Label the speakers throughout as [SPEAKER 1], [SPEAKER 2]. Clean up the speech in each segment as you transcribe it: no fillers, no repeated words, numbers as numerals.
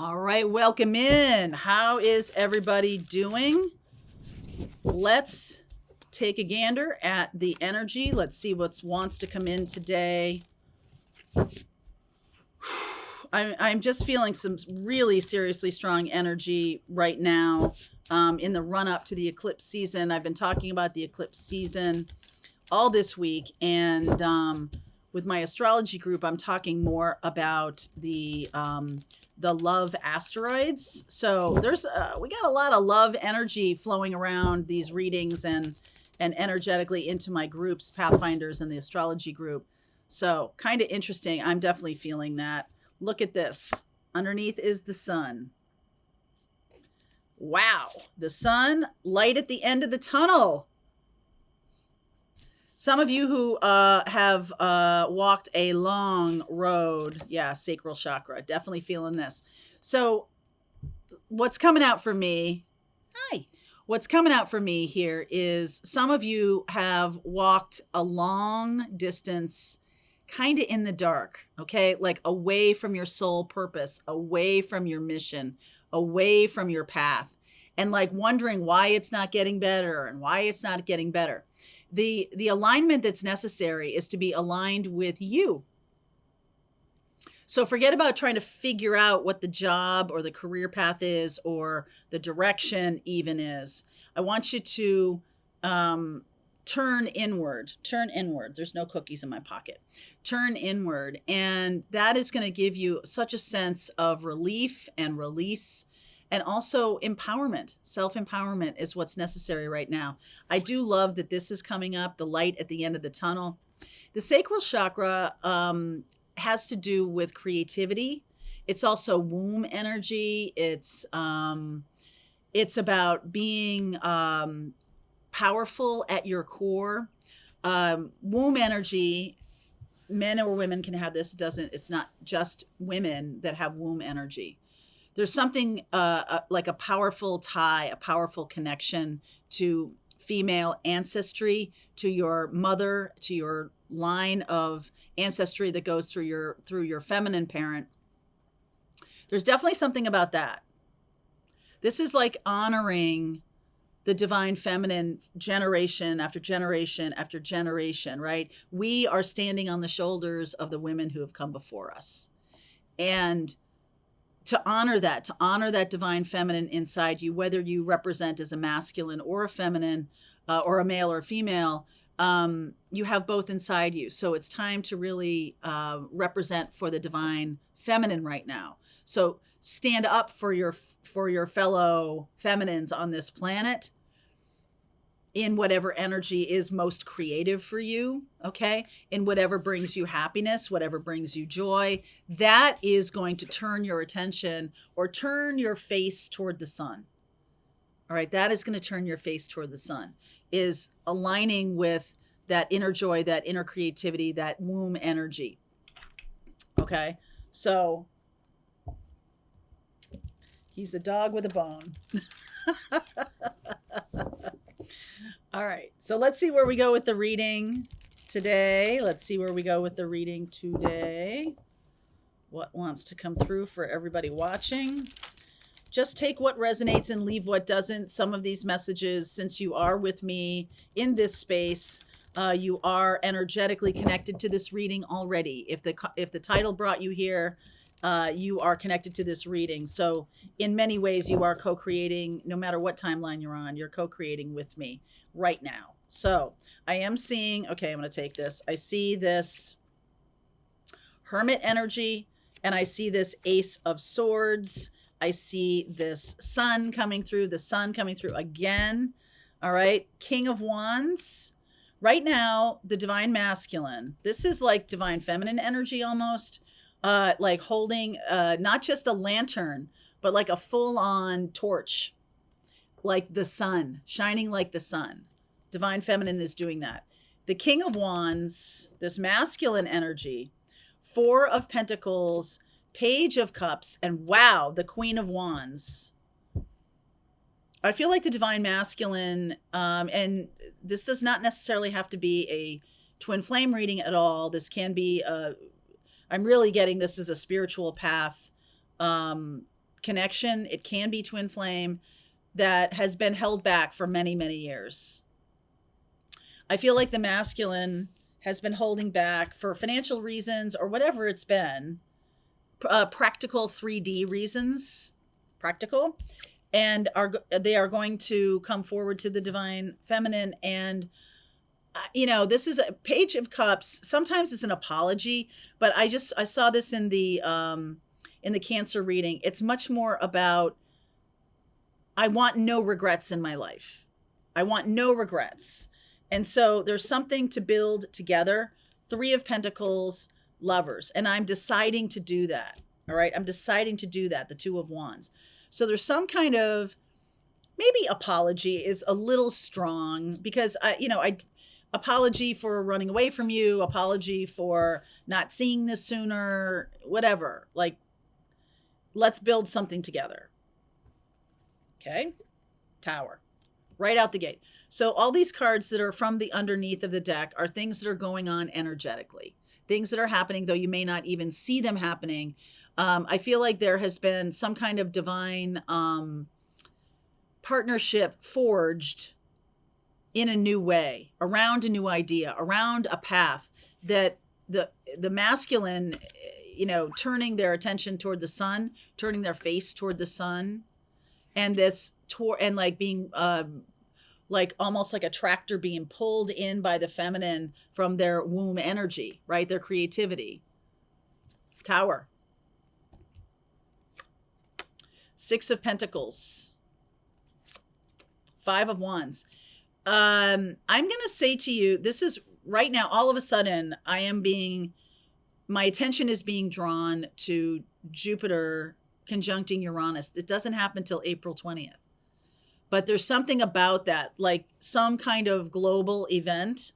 [SPEAKER 1] All right, welcome in. How is everybody doing? Let's take a gander at the energy. Let's see what wants to come in today. I'm just feeling some really seriously strong energy right now in the run up to the eclipse season. I've been talking about the eclipse season all this week, and with my astrology group, I'm talking more about the love asteroids. So there's we got a lot of love energy flowing around these readings and energetically into my groups, Pathfinders and the astrology group. So kind of interesting. I'm definitely feeling that. Look at this. Underneath is the sun. Wow, the sun, light at the end of the tunnel. Some of you who have walked a long road, yeah, sacral chakra, definitely feeling this. So what's coming out for me, hi, what's coming out for me here is some of you have walked a long distance kind of in the dark, okay? Like away from your soul purpose, away from your mission, away from your path, and like wondering why it's not getting better and why it's not getting better. The alignment that's necessary is to be aligned with you. So forget about trying to figure out what the job or the career path is or the direction even is. I want you to turn inward. There's no cookies in my pocket. Turn inward. And that is going to give you such a sense of relief and release, and also empowerment. Self-empowerment is what's necessary right now. I do love that this is coming up, the light at the end of the tunnel. The sacral chakra has to do with creativity. It's also womb energy. It's about being powerful at your core. Womb energy, men or women can have this. It's not just women that have womb energy. There's something like a powerful tie, a powerful connection to female ancestry, to your mother, to your line of ancestry that goes through your feminine parent. There's definitely something about that. This is like honoring the divine feminine generation after generation after generation, right? We are standing on the shoulders of the women who have come before us. And to honor that divine feminine inside you, whether you represent as a masculine or a feminine, or a male or a female, you have both inside you. So it's time to really represent for the divine feminine right now. So stand up for your fellow feminines on this planet in whatever energy is most creative for you, okay? In whatever brings you happiness, whatever brings you joy, that is going to turn your attention or turn your face toward the sun. All right, that is going to turn your face toward the sun, is aligning with that inner joy, that inner creativity, that womb energy. Okay, so he's a dog with a bone. All right, so let's see where we go with the reading today. What wants to come through for everybody watching? Just take what resonates and leave what doesn't. Some of these messages, since you are with me in this space, you are energetically connected to this reading already. If the title brought you here, you are connected to this reading. So in many ways, you are co-creating, no matter what timeline you're on, you're co-creating with me right now. So I am seeing, okay, I'm going to take this. I see this Hermit energy, and I see this Ace of Swords. I see this sun coming through, again. All right, King of Wands. Right now, the divine masculine. This is like divine feminine energy almost. Like holding not just a lantern, but like a full-on torch, like the sun, shining like the sun. Divine feminine is doing that. The King of Wands, this masculine energy, Four of Pentacles, Page of Cups, and wow, the Queen of Wands. I feel like the divine masculine, and this does not necessarily have to be a twin flame reading at all. This can be I'm really getting this as a spiritual path connection. It can be twin flame that has been held back for many, many years. I feel like the masculine has been holding back for financial reasons or whatever it's been, practical 3D reasons, practical, and they are going to come forward to the divine feminine. And this is a page of cups. Sometimes it's an apology, but I saw this in the Cancer reading. It's much more about, I want no regrets in my life. I want no regrets. And so there's something to build together. 3 of Pentacles, Lovers. And I'm deciding to do that. All right. I'm deciding to do that. The 2 of Wands. So there's some kind of, maybe apology is a little strong, because I apology for running away from you, apology for not seeing this sooner, whatever. Like, let's build something together. Okay. Tower. Right out the gate. So all these cards that are from the underneath of the deck are things that are going on energetically, things that are happening, though you may not even see them happening. I feel like there has been some kind of divine partnership forged in a new way, around a new idea, around a path, that the masculine, turning their attention toward the sun, turning their face toward the sun, and and like being like almost like a tractor being pulled in by the feminine from their womb energy, right? Their creativity. Tower. 6 of Pentacles. 5 of Wands. I'm going to say to you, this is right now, all of a sudden, my attention is being drawn to Jupiter conjuncting Uranus. It doesn't happen until April 20th. But there's something about that, like some kind of global event.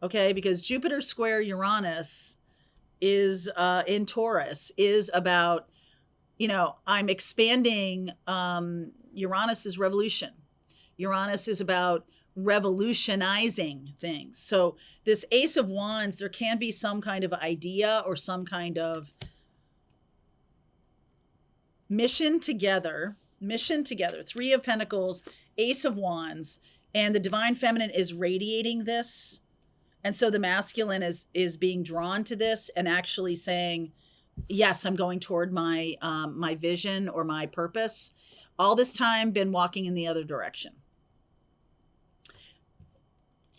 [SPEAKER 1] Okay, because Jupiter square Uranus is in Taurus, is about, I'm expanding. Uranus is revolution. Uranus is about revolutionizing things. So this Ace of Wands, there can be some kind of idea or some kind of mission together. 3 of Pentacles, Ace of Wands, and the divine feminine is radiating this. And so the masculine is being drawn to this and actually saying, yes, I'm going toward my my vision or my purpose. All this time been walking in the other direction.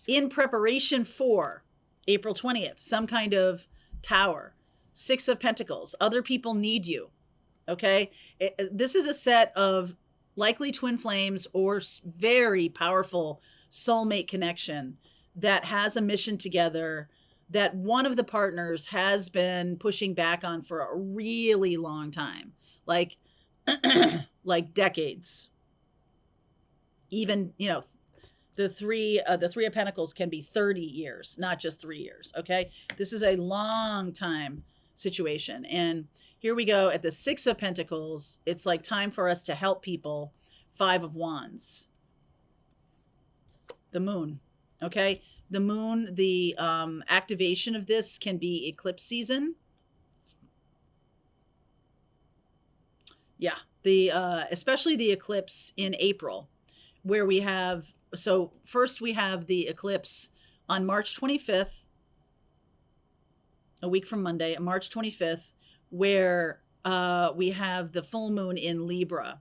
[SPEAKER 1] In preparation for April 20th, some kind of tower. 6 of Pentacles, other people need you. Okay, this is a set of likely twin flames or very powerful soulmate connection that has a mission together that one of the partners has been pushing back on for a really long time, like like decades. Even, the three of Pentacles can be 30 years, not just 3 years. Okay, this is a long time situation. And here we go at the 6 of Pentacles. It's like time for us to help people. 5 of Wands. The moon. Okay. The moon, the activation of this can be eclipse season. Yeah. Especially the eclipse in April, where we have, so first we have the eclipse on March 25th, a week from Monday, March 25th, where we have the full moon in Libra,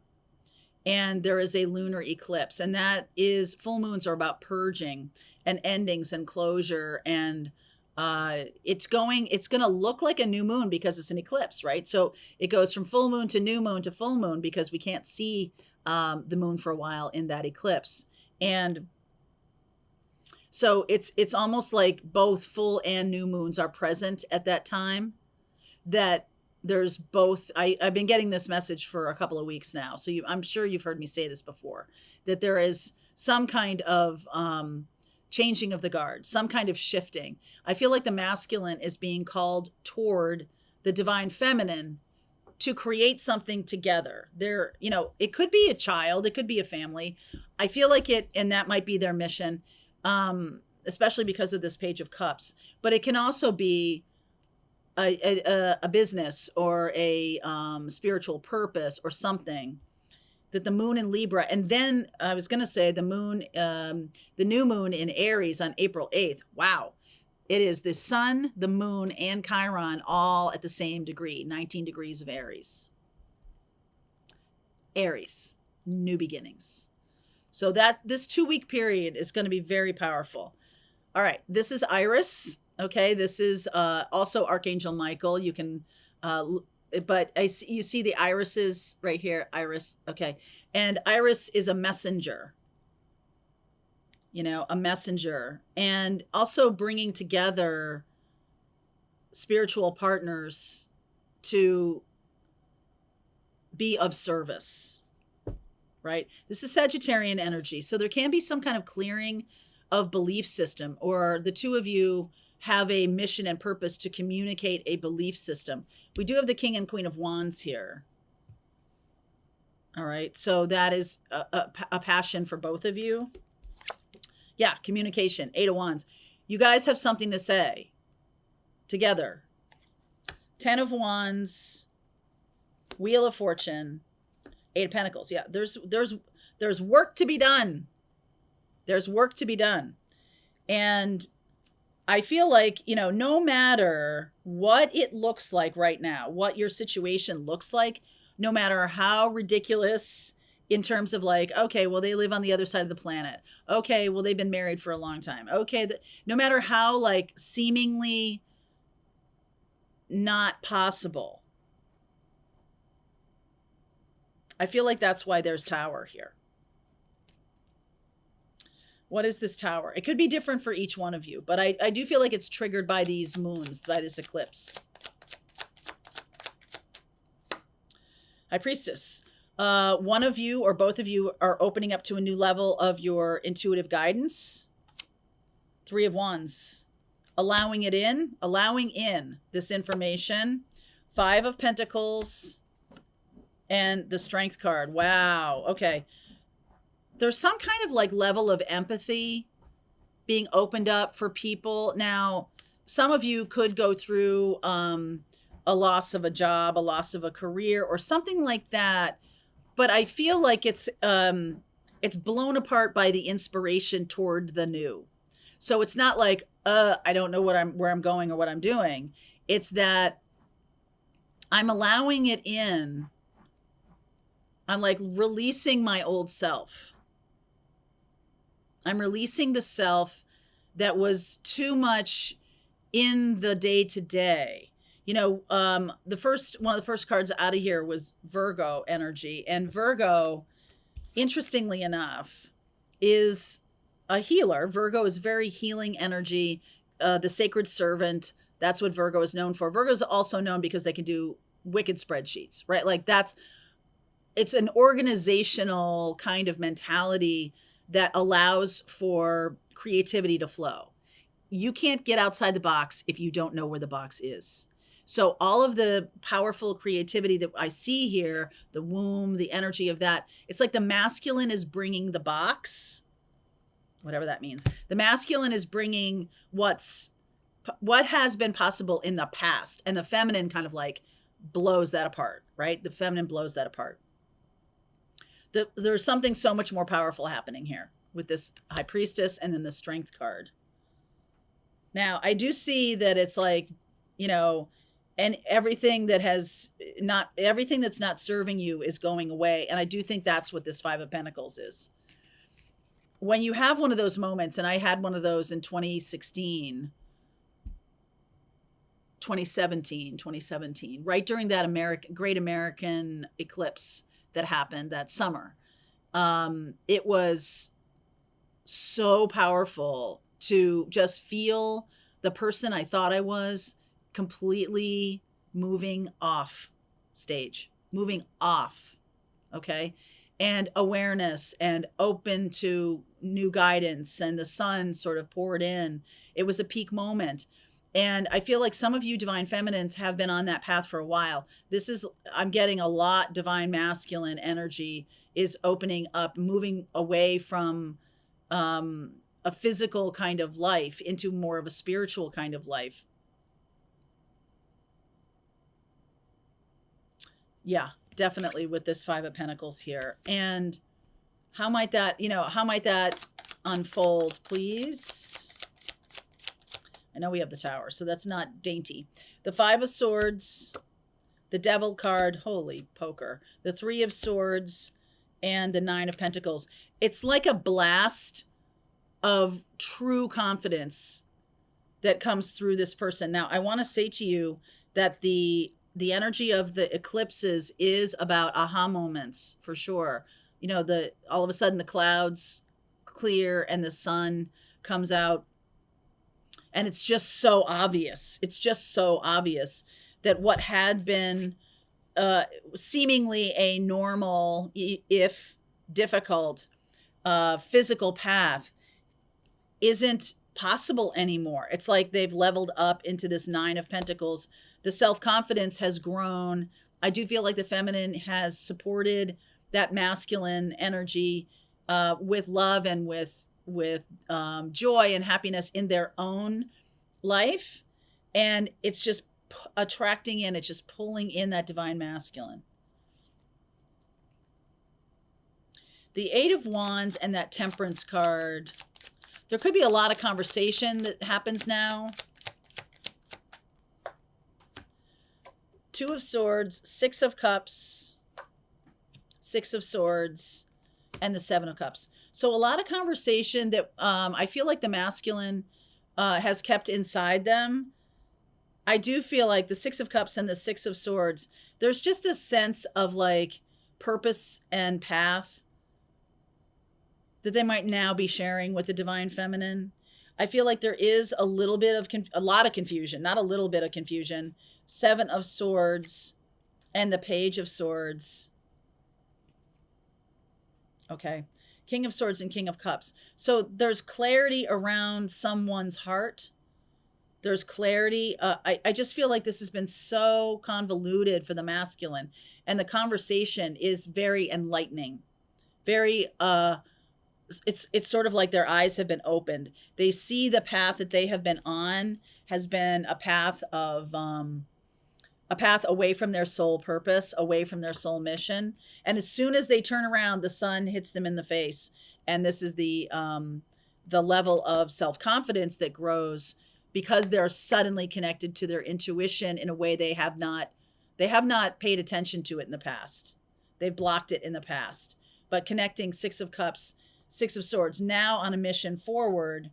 [SPEAKER 1] and there is a lunar eclipse, and that is, full moons are about purging and endings and closure, and it's going to look like a new moon because it's an eclipse, right? So it goes from full moon to new moon to full moon because we can't see the moon for a while in that eclipse. And so it's almost like both full and new moons are present at that time, that there's both. I've been getting this message for a couple of weeks now, so I'm sure you've heard me say this before, that there is some kind of changing of the guard, some kind of shifting. I feel like the masculine is being called toward the divine feminine to create something together. There, it could be a child, it could be a family. I feel like and that might be their mission, especially because of this Page of Cups. But it can also be a business or a spiritual purpose or something, that the moon in Libra, and then I was going to say the moon, the new moon in Aries on April 8th. Wow. It is the sun, the moon, and Chiron all at the same degree, 19 degrees of Aries. Aries, new beginnings. So that this 2-week period is going to be very powerful. All right, this is Iris. Okay, this is also Archangel Michael. You can, but you see the irises right here, Iris. Okay, and Iris is a messenger. You know, a messenger, and also bringing together spiritual partners to be of service, right? This is Sagittarian energy. So there can be some kind of clearing of belief system, or the two of you have a mission and purpose to communicate a belief system. We do have the King and Queen of Wands here. All right. So that is a passion for both of you. Yeah, communication, 8 of Wands. You guys have something to say together. 10 of Wands, Wheel of Fortune, 8 of Pentacles. Yeah, there's work to be done. There's work to be done. And I feel like, you know, no matter what it looks like right now, what your situation looks like, no matter how ridiculous in terms of like, okay, well, they live on the other side of the planet. Okay, well, they've been married for a long time. Okay, no matter how like seemingly not possible, I feel like that's why there's Tower here. What is this Tower? It could be different for each one of you, but I do feel like it's triggered by these moons, by this eclipse. High Priestess. One of you or both of you are opening up to a new level of your intuitive guidance. 3 of Wands. Allowing in this information. 5 of Pentacles and the Strength card. Wow. Okay. There's some kind of like level of empathy being opened up for people. Now, some of you could go through a loss of a job, a loss of a career, or something like that. But I feel like it's blown apart by the inspiration toward the new. So it's not like I don't know where I'm going or what I'm doing. It's that I'm allowing it in. I'm like releasing my old self. I'm releasing the self that was too much in the day-to-day. You know, one of the first cards out of here was Virgo energy. And Virgo, interestingly enough, is a healer. Virgo is very healing energy. The sacred servant, that's what Virgo is known for. Virgo is also known because they can do wicked spreadsheets, right? Like it's an organizational kind of mentality that allows for creativity to flow. You can't get outside the box if you don't know where the box is. So all of the powerful creativity that I see here, the womb, the energy of that, it's like the masculine is bringing the box, whatever that means. The masculine is bringing what has been possible in the past, and the feminine kind of like blows that apart, right? The feminine blows that apart. There's something so much more powerful happening here with this High Priestess and then the Strength card. Now, I do see that it's like, you know, and everything that's not serving you is going away. And I do think that's what this 5 of Pentacles is. When you have one of those moments, and I had one of those in 2017, right during that great American eclipse that happened that summer. It was so powerful to just feel the person I thought I was completely moving off stage, moving off. Okay. And awareness and open to new guidance, and the sun sort of poured in. It was a peak moment. And I feel like some of you divine feminines have been on that path for a while. I'm getting a lot divine masculine energy is opening up, moving away from a physical kind of life into more of a spiritual kind of life. Yeah, definitely with this Five of Pentacles here. And how might that, how might that unfold, please? I know we have the Tower, so that's not dainty. The Five of Swords, the Devil card, holy poker, the Three of Swords, and the Nine of Pentacles. It's like a blast of true confidence that comes through this person. Now, I want to say to you that the energy of the eclipses is about aha moments for sure. The all of a sudden the clouds clear and the sun comes out, and it's just so obvious. It's just so obvious that what had been seemingly a normal, if difficult, physical path isn't possible anymore. It's like they've leveled up into this Nine of Pentacles. The self-confidence has grown. I do feel like the feminine has supported that masculine energy with love and with joy and happiness in their own life. And it's just attracting in, it's just pulling in that divine masculine. The Eight of Wands and that Temperance card. There could be a lot of conversation that happens now. Two of Swords, Six of Cups, Six of Swords, and the Seven of Cups. So a lot of conversation that I feel like the masculine has kept inside them. I do feel like the Six of Cups and the Six of Swords, there's just a sense of like purpose and path that they might now be sharing with the divine feminine. I feel like there is a little bit of a lot of confusion, not a little bit of confusion. Seven of Swords and the Page of Swords. Okay. King of Swords and King of Cups. So there's clarity around someone's heart. There's clarity. I just feel like this has been so convoluted for the masculine, and the conversation is very enlightening. Very it's sort of like their eyes have been opened. They see the path that they have been on has been a path of a path away from their soul purpose, away from their soul mission. And as soon as they turn around, the sun hits them in the face. And this is the level of self-confidence that grows because they're suddenly connected to their intuition in a way they have not paid attention to it in the past. They've blocked it in the past. But connecting Six of Cups, Six of Swords, now on a mission forward,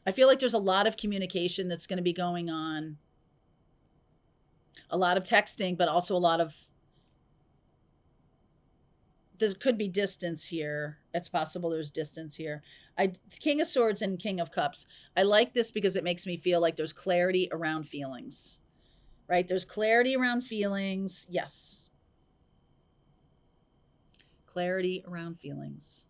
[SPEAKER 1] I feel like there's a lot of communication that's going to be going on. A lot of texting, but also a lot of, there could be distance here. It's possible there's distance here. King of Swords and King of Cups. I like this because it makes me feel like there's clarity around feelings, right? There's clarity around feelings. Yes. Clarity around feelings.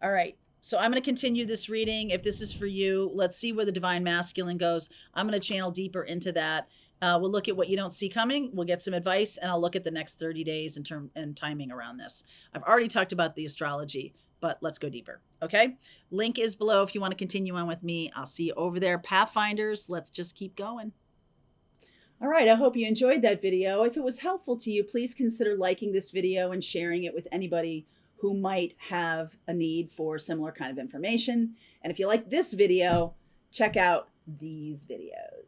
[SPEAKER 1] All right. So I'm going to continue this reading. If this is for you, let's see where the divine masculine goes. I'm going to channel deeper into that. We'll look at what you don't see coming. We'll get some advice, and I'll look at the next 30 days and timing around this. I've already talked about the astrology, but let's go deeper. Okay. Link is below if you want to continue on with me. I'll see you over there. Pathfinders, let's just keep going. All right. I hope you enjoyed that video. If it was helpful to you, please consider liking this video and sharing it with anybody who might have a need for similar kind of information. And if you like this video, check out these videos.